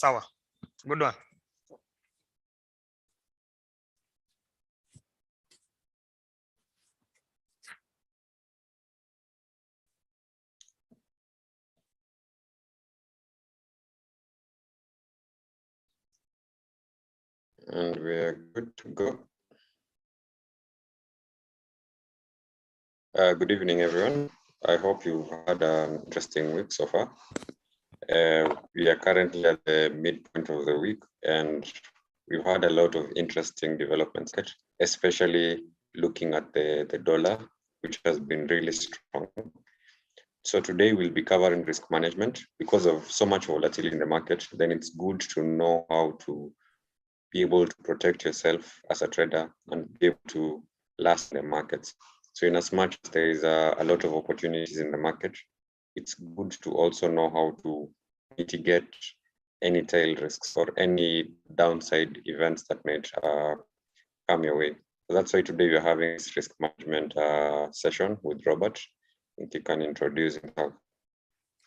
Sawa. Good one. And we're good to go. Good evening, everyone. I hope you've had an interesting week so far. We are currently at the midpoint of the week, and we've had a lot of interesting developments, especially looking at the dollar, which has been really strong. So today we'll be covering risk management. Because of so much volatility in the market, then it's good to know how to be able to protect yourself as a trader and be able to last in the markets. So in as much as there is a lot of opportunities in the market, it's good to also know how to mitigate any tail risks or any downside events that might come your way. So that's why today we're having this risk management session with Robert. I think you can introduce himself.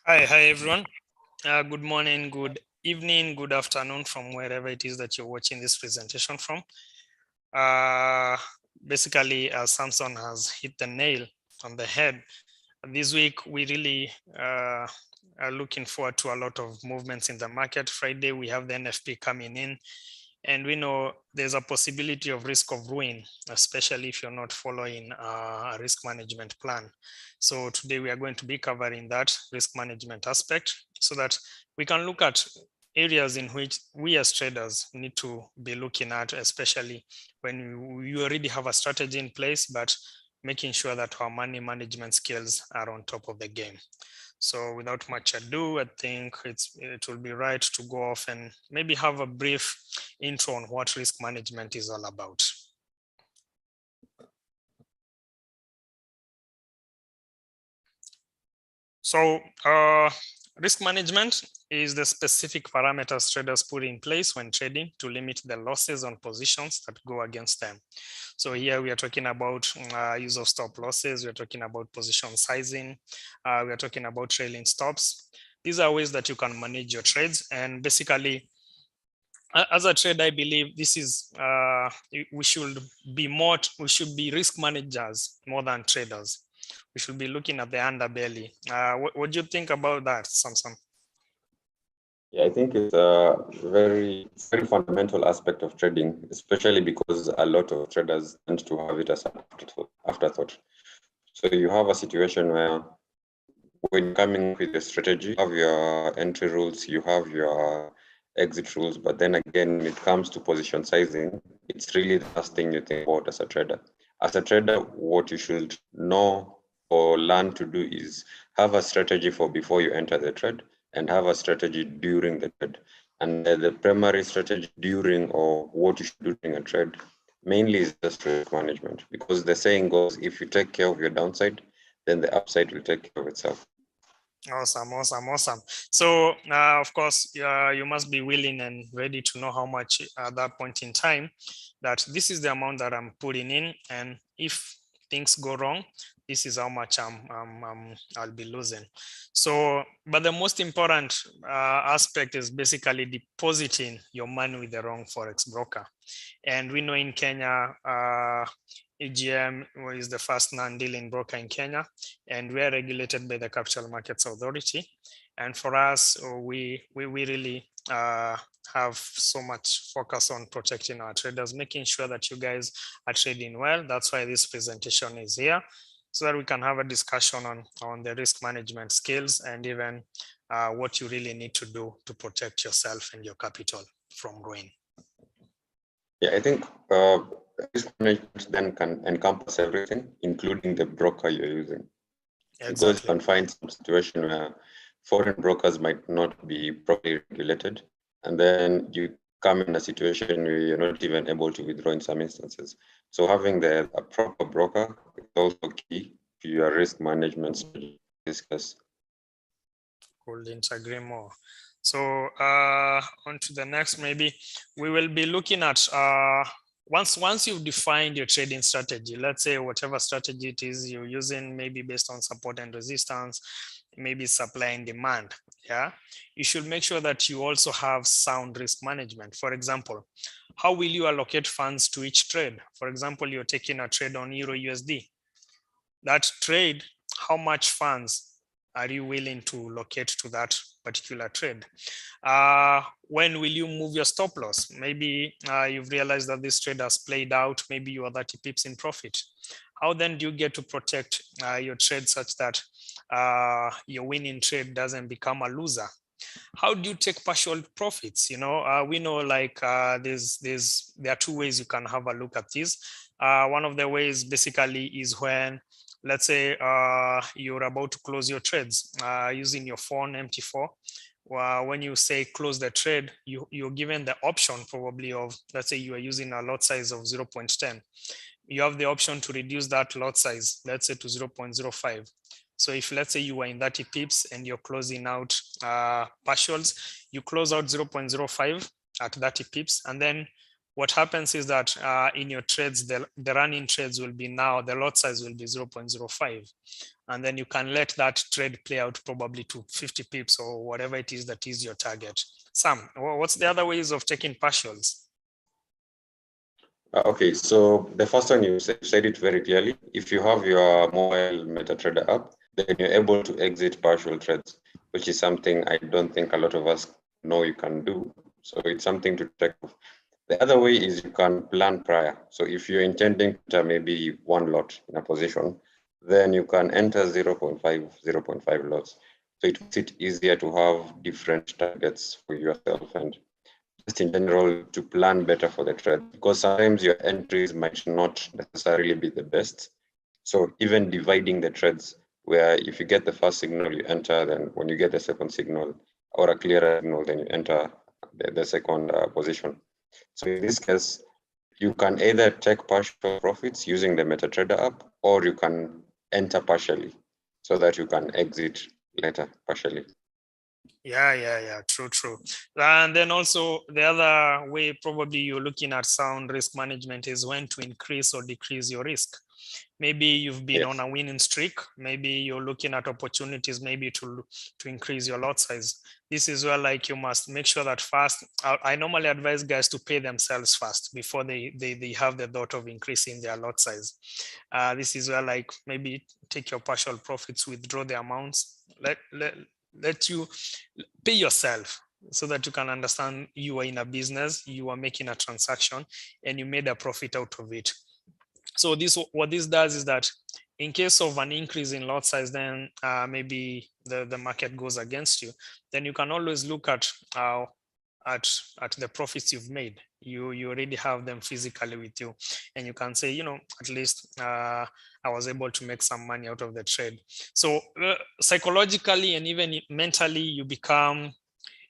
Hi everyone. Good morning, good evening, good afternoon from wherever it is that you're watching this presentation from. Basically, Samson has hit the nail on the head. This week, we really are looking forward to a lot of movements in the market. Friday, we have the NFP coming in, and we know there's a possibility of risk of ruin, especially if you're not following a risk management plan. So today we are going to be covering that risk management aspect so that we can look at areas in which we as traders need to be looking at, especially when you already have a strategy in place, but making sure that our money management skills are on top of the game. So without much ado, I think it will be right to go off and maybe have a brief intro on what risk management is all about. So risk management is the specific parameters traders put in place when trading to limit the losses on positions that go against them. So here we are talking about use of stop losses. We're talking about position sizing. We are talking about trailing stops. These are ways that you can manage your trades. And basically, as a trader, I believe this is we should be risk managers more than traders. We should be looking at the underbelly. What do you think about that, Samson? Yeah, I think it's a very fundamental aspect of trading, especially because a lot of traders tend to have it as an afterthought. So you have a situation where when you're coming with a strategy, you have your entry rules, you have your exit rules, but then again, when it comes to position sizing, it's really the first thing you think about as a trader. As a trader, what you should know or learn to do is have a strategy for before you enter the trade and have a strategy during the trade. And the primary strategy during or what you should do during a trade mainly is just risk management, because the saying goes, if you take care of your downside, then the upside will take care of itself. Awesome. So of course, you must be willing and ready to know how much at that point in time that this is the amount that I'm putting in, and if things go wrong, this is how much I'll be losing. So, but the most important aspect is basically depositing your money with the wrong forex broker. And we know in Kenya, EGM is the first non-dealing broker in Kenya, and we are regulated by the Capital Markets Authority. And for us, we really have so much focus on protecting our traders, making sure that you guys are trading well. That's why this presentation is here, so that we can have a discussion on the risk management skills and even what you really need to do to protect yourself and your capital from ruin. Yeah, I think risk management then can encompass everything, including the broker you're using. Exactly. Because you can find some situation where foreign brokers might not be properly regulated, and then you come in a situation where you're not even able to withdraw in some instances. So having a proper broker is also key to your risk management strategy. Discuss. Couldn't agree more. So on to the next, maybe we will be looking at once you've defined your trading strategy, let's say whatever strategy it is you're using, maybe based on support and resistance, maybe supply and demand. yeah, you should make sure that you also have sound risk management. For example, how will you allocate funds to each trade? For example, you're taking a trade on Euro USD. That trade, how much funds are you willing to locate to that particular trade? When will you move your stop loss? Maybe you've realized that this trade has played out, maybe you are 30 pips in profit. How then do you get to protect your trade such that your winning trade doesn't become a loser? How do you take partial profits? We know like there are two ways you can have a look at this. One of the ways basically is when, let's say, you're about to close your trades using your phone MT4. When you say close the trade, you're given the option probably of, let's say you are using a lot size of 0.10. You have the option to reduce that lot size, let's say to 0.05. So if, let's say, you are in 30 pips and you're closing out partials, you close out 0.05 at 30 pips. And then what happens is that in your trades, the running trades will be now, the lot size will be 0.05. And then you can let that trade play out probably to 50 pips or whatever it is that is your target. Sam, what's the other ways of taking partials? Okay, so the first one, you said it very clearly. If you have your mobile MetaTrader app, then you're able to exit partial trades, which is something I don't think a lot of us know you can do. So it's something to check off. The other way is you can plan prior. So if you're intending to maybe one lot in a position, then you can enter 0.5, 0.5 lots. So it makes it easier to have different targets for yourself and just in general to plan better for the trade, because sometimes your entries might not necessarily be the best. So even dividing the trades, where if you get the first signal, you enter, then when you get the second signal or a clearer signal, then you enter the second position. So in this case, you can either take partial profits using the MetaTrader app, or you can enter partially so that you can exit later partially. Yeah, true. And then also the other way probably you're looking at sound risk management is when to increase or decrease your risk. Maybe you've been on a winning streak. Maybe you're looking at opportunities maybe to increase your lot size. This is where like you must make sure that first, I normally advise guys to pay themselves first before they have the thought of increasing their lot size. This is where like maybe take your partial profits, withdraw the amounts, let you pay yourself so that you can understand you are in a business, you are making a transaction, and you made a profit out of it. So what this does is that in case of an increase in lot size, then maybe the market goes against you, then you can always look at the profits you've made. You already have them physically with you, and you can say, at least I was able to make some money out of the trade. So psychologically and even mentally, you become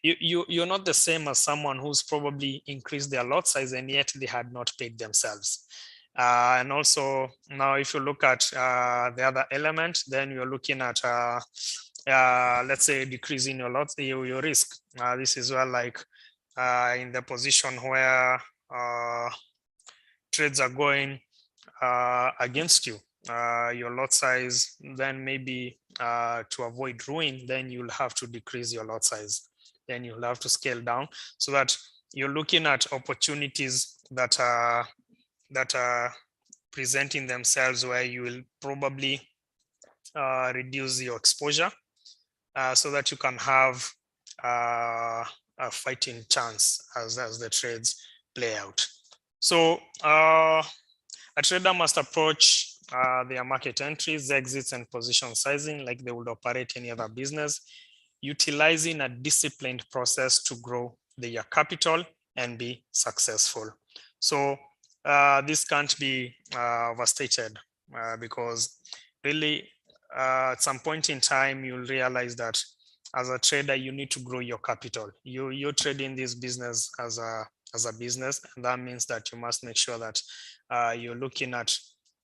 you're not the same as someone who's probably increased their lot size and yet they had not paid themselves. And also now if you look at the other element, then you're looking at let's say decreasing your lot, your risk. This is where like in the position where trades are going against you, your lot size, then maybe to avoid ruin, then you'll have to decrease your lot size. Then you'll have to scale down so that you're looking at opportunities that are presenting themselves where you will probably reduce your exposure so that you can have a fighting chance as the trades play out. So a trader must approach their market entries, exits, and position sizing like they would operate any other business, utilizing a disciplined process to grow their capital and be successful. So this can't be overstated because really at some point in time, you'll realize that as a trader, you need to grow your capital. You're trading this business as a business, and that means that you must make sure that you're looking at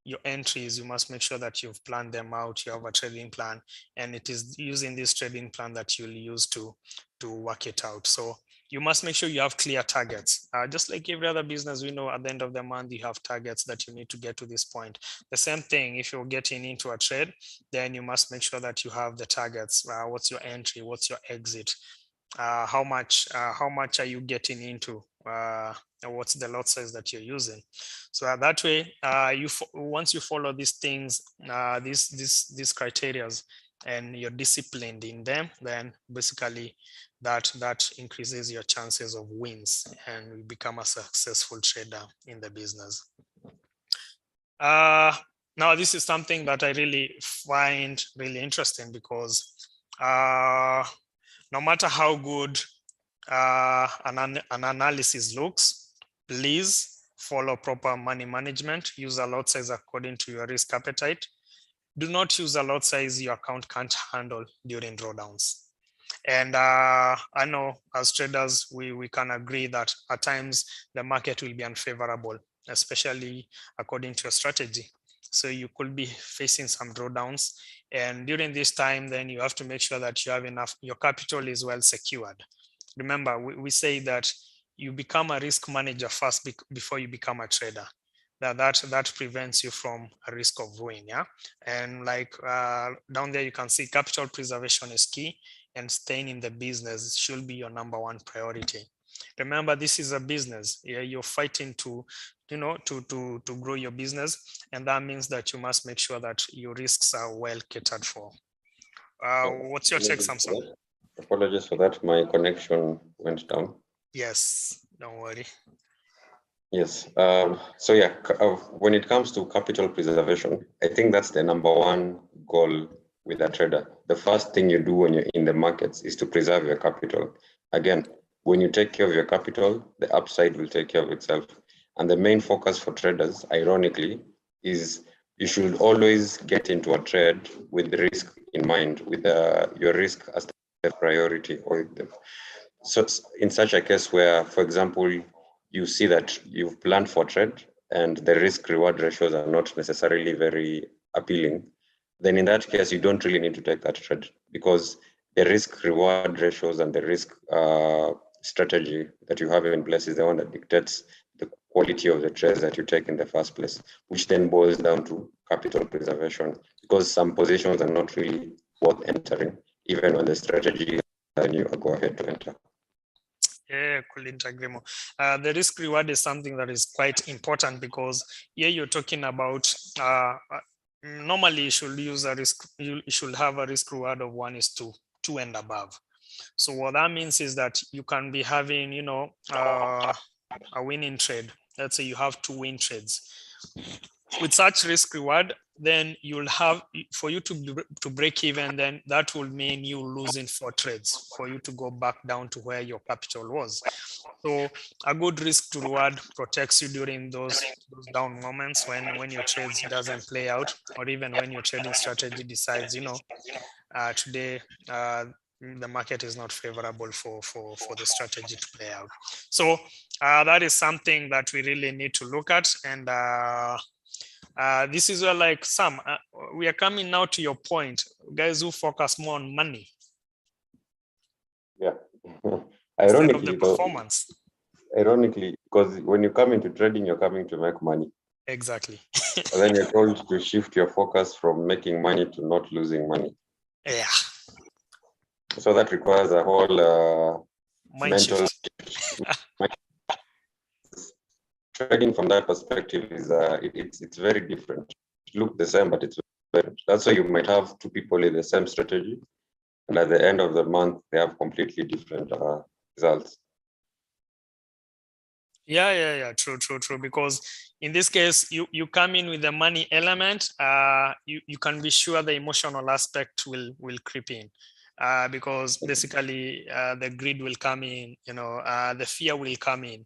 your entries. You must make sure that you've planned them out. You have a trading plan, and it is using this trading plan that you'll use to work it out. So you must make sure you have clear targets. Just like every other business, we know at the end of the month, you have targets that you need to get to this point. The same thing, if you're getting into a trade, then you must make sure that you have the targets. What's your entry? What's your exit? How much are you getting into? What's the lot size that you're using? So that way, once you follow these things, these criterias, and you're disciplined in them, then basically that increases your chances of wins and you become a successful trader in the business. Now this is something that I really find really interesting, because no matter how good an analysis looks, please follow proper money management. Use a lot size according to your risk appetite. Do not use a lot size your account can't handle during drawdowns. And I know as traders, we can agree that at times the market will be unfavorable, especially according to your strategy. So you could be facing some drawdowns. And during this time, then you have to make sure that you have enough, your capital is well secured. Remember, we say that you become a risk manager first before you become a trader. That prevents you from a risk of ruin. Yeah. And like down there, you can see capital preservation is key, and staying in the business should be your number one priority. Remember, this is a business. Yeah, you're fighting to grow your business, and that means that you must make sure that your risks are well catered for. What's your take, Samson? Apologies for that. My connection went down. Yes, don't worry. Yes. So yeah, when it comes to capital preservation, I think that's the number one goal with a trader. The first thing you do when you're in the markets is to preserve your capital. Again, when you take care of your capital, the upside will take care of itself. And the main focus for traders, ironically, is you should always get into a trade with the risk in mind, with your risk as the priority. So in such a case where, for example, you see that you've planned for trade and the risk reward ratios are not necessarily very appealing, then in that case, you don't really need to take that trade, because the risk reward ratios and the risk strategy that you have in place is the one that dictates the quality of the trades that you take in the first place, which then boils down to capital preservation, because some positions are not really worth entering, even when the strategy is you go ahead to enter. Yeah, couldn't agree more. The risk reward is something that is quite important, because here you're talking about normally you should use a risk, you should have a risk reward of 1:2 and above. So what that means is that you can be having, a winning trade. Let's say you have 2 win trades. With such risk reward, then you'll have, for you to break even, then that will mean you losing 4 trades for you to go back down to where your capital was. So a good risk to reward protects you during those down moments when your trades doesn't play out, or even when your trading strategy decides, today the market is not favorable for the strategy to play out. So that is something that we really need to look at. And this is where, like, Sam, we are coming now to your point, guys who focus more on money. Yeah. Instead of the performance. Ironically, because when you come into trading, you're coming to make money. Exactly. And then you're told to shift your focus from making money to not losing money. Yeah. So that requires a whole mental shift. Trading from that perspective is it's very different. It looks the same, but it's very different. That's why you might have 2 people in the same strategy, and at the end of the month, they have completely different results. Yeah. True. Because in this case, you come in with the money element. You can be sure the emotional aspect will creep in, because basically the greed will come in. The fear will come in,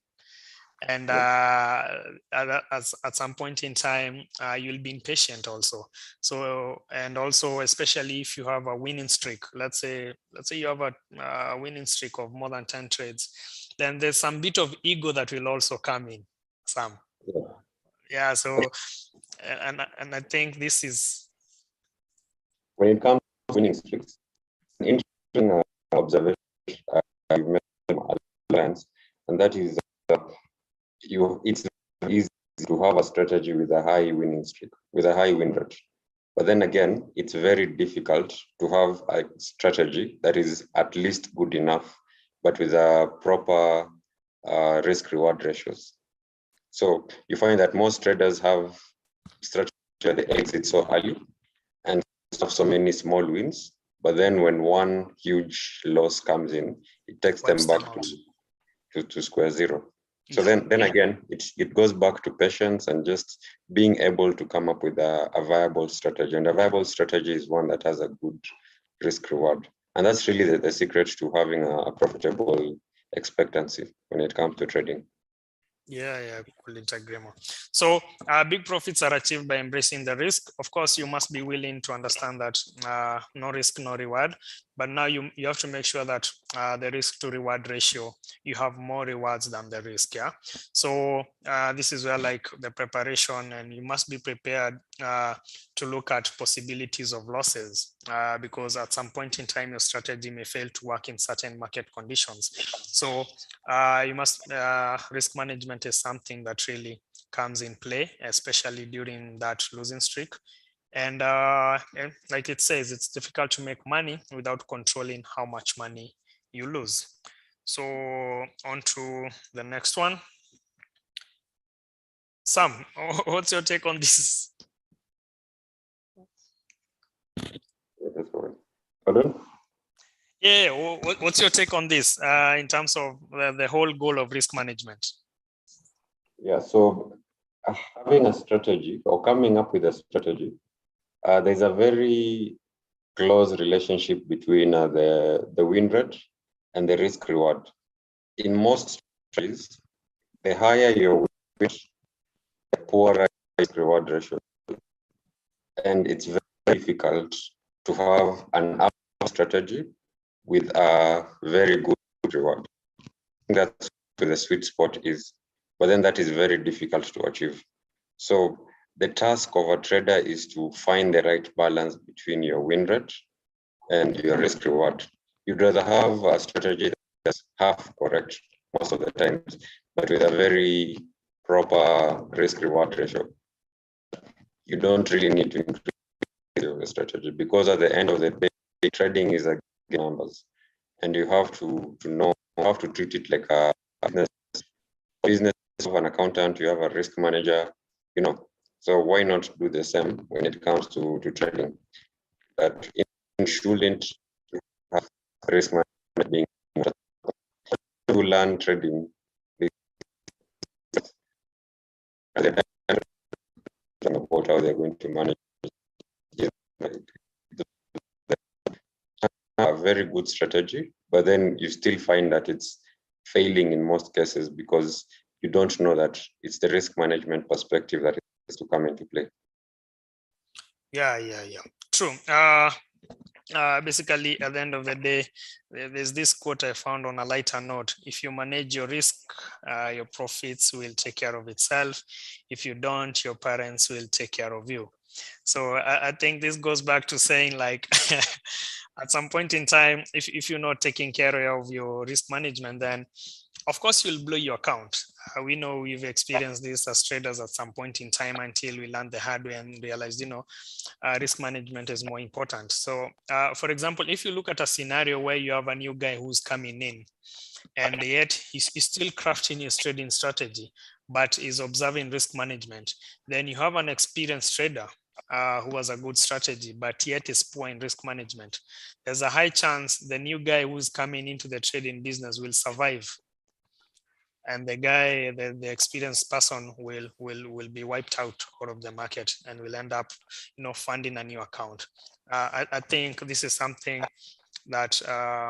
and at some point in time, you'll be impatient also. So, and also especially if you have a winning streak. Let's say you have a winning streak of more than 10 trades. Then there's some bit of ego that will also come in, Sam. Yeah. So, and I think this is, when it comes to winning streaks, an interesting observation. You mentioned a clients, and that is it's easy to have a strategy with a high winning streak, with a high win rate. But then again, it's very difficult to have a strategy that is at least good enough, but with a proper risk-reward ratios. So you find that most traders have strategy that they exit so early and have so many small wins. But then when one huge loss comes in, it takes them back to square zero. So then again, it goes back to patience and just being able to come up with a viable strategy. And a viable strategy is one that has a good risk reward. And that's really the secret to having a profitable expectancy when it comes to trading. Yeah, couldn't agree more. So big profits are achieved by embracing the risk. Of course, you must be willing to understand that no risk, no reward. But now you have to make sure that the risk to reward ratio, you have more rewards than the risk. Yeah. So this is where like the preparation, and you must be prepared to look at possibilities of losses because at some point in time, your strategy may fail to work in certain market conditions. So you must risk management is something that really comes in play, especially during that losing streak. And like it says, it's difficult to make money without controlling how much money you lose. So on to the next one. Sam, what's your take on this? Pardon? Yeah, what's your take on this in terms of the whole goal of risk management? Yeah, so having a strategy or coming up with a strategy, there's a very close relationship between the win rate and the risk reward. In most strategies, the higher your win rate, the poorer risk reward ratio. And it's very difficult to have an up strategy with a very good reward. That's where the sweet spot is, but then that is very difficult to achieve. So the task of a trader is to find the right balance between your win rate and your risk reward. You'd rather have a strategy that's half correct most of the times, but with a very proper risk reward ratio. You don't really need to increase your strategy because at the end of the day, trading is a game of numbers, and you have to know, you have to treat it like a business of an accountant. You have a risk manager, you know. So why not do the same when it comes to trading? That shouldn't have risk management being to learn trading. About how they're going to manage a very good strategy, but then you still find that it's failing in most cases because you don't know that it's the risk management perspective that is to come into play. Yeah. True. Basically, at the end of the day, there's this quote I found on a lighter note. If you manage your risk, your profits will take care of itself. If you don't, your parents will take care of you. So I think this goes back to saying like, at some point in time, if you're not taking care of your risk management, then of course you'll blow your account. We know we've experienced this as traders at some point in time until we learned the hard way and realized, risk management is more important. So for example, if you look at a scenario where you have a new guy who's coming in and yet he's still crafting his trading strategy, but is observing risk management, then you have an experienced trader who has a good strategy, but yet is poor in risk management. There's a high chance the new guy who's coming into the trading business will survive, and the guy, the experienced person will be wiped out of the market and will end up, funding a new account. I think this is something that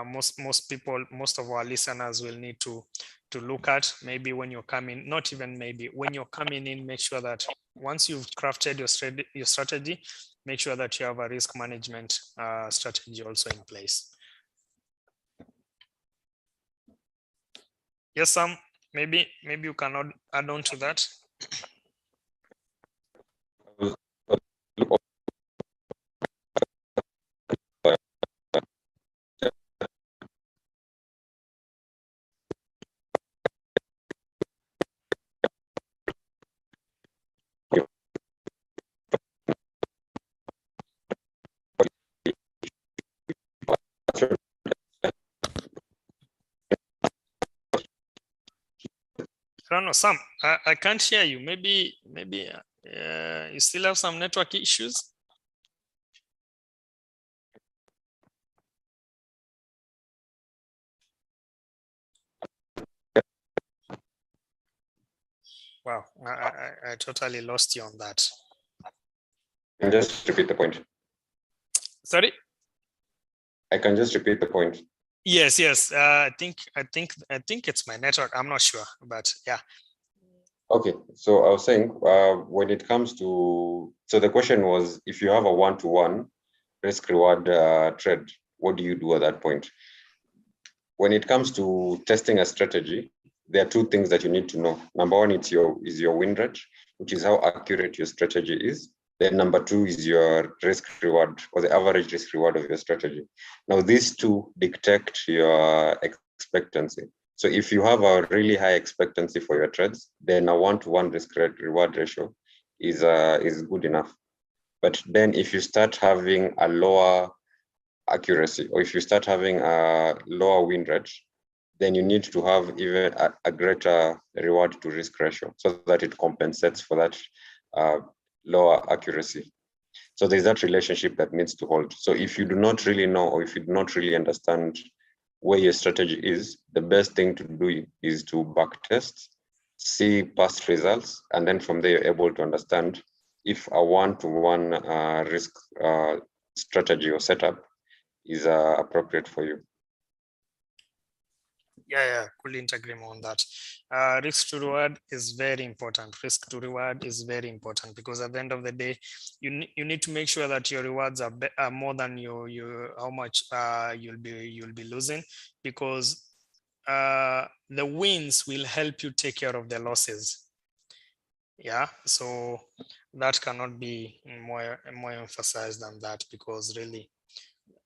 most people, most of our listeners will need to look at. Maybe when you're coming, not even maybe, when you're coming in, make sure that once you've crafted your strategy, make sure that you have a risk management strategy also in place. Yes, Sam, maybe you can add on to that. don't know, Sam, I can't hear you. Maybe you still have some network issues. Wow, I totally lost you on that. And just repeat the point. Sorry? I can just repeat the point. Yes. I think it's my network. I'm not sure, but yeah. Okay, so I was saying when it comes to, so the question was, if you have a one-to-one risk reward trade, what do you do at that point? When it comes to testing a strategy, there are two things that you need to know. Number one, is your win rate, which is how accurate your strategy is. Then number two is your risk reward, or the average risk reward of your strategy. Now, these two dictate your expectancy. So if you have a really high expectancy for your trades, then a one-to-one risk reward ratio is good enough. But then if you start having a lower accuracy, or if you start having a lower win rate, then you need to have even a greater reward to risk ratio so that it compensates for that lower accuracy. So there's that relationship that needs to hold. So if you do not really know, or if you do not really understand where your strategy is, the best thing to do is to back test, see past results, and then from there you're able to understand if a one-to-one risk strategy or setup is appropriate for you. Yeah, couldn't agree more on that. Risk to reward is very important. Risk to reward is very important because at the end of the day, you need to make sure that your rewards are more than your how much you'll be losing, because the wins will help you take care of the losses. Yeah, so that cannot be more emphasized than that, because really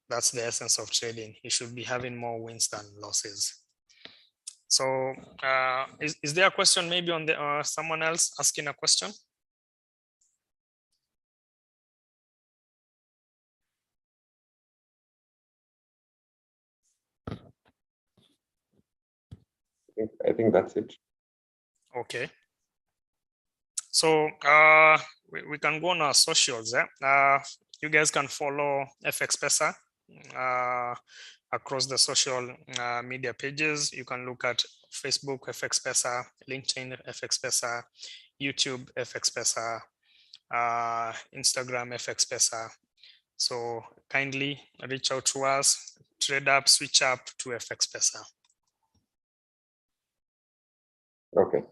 that's the essence of trading. You should be having more wins than losses. So is there a question maybe on the someone else asking a question? I think that's it. Okay. So we can go on our socials. You guys can follow FX Pesa across the social media pages. You can look at Facebook FX Pesa, LinkedIn FX Pesa, YouTube FX Pesa, Instagram FX Pesa. So kindly reach out to us, trade up, switch up to FX Pesa. Okay.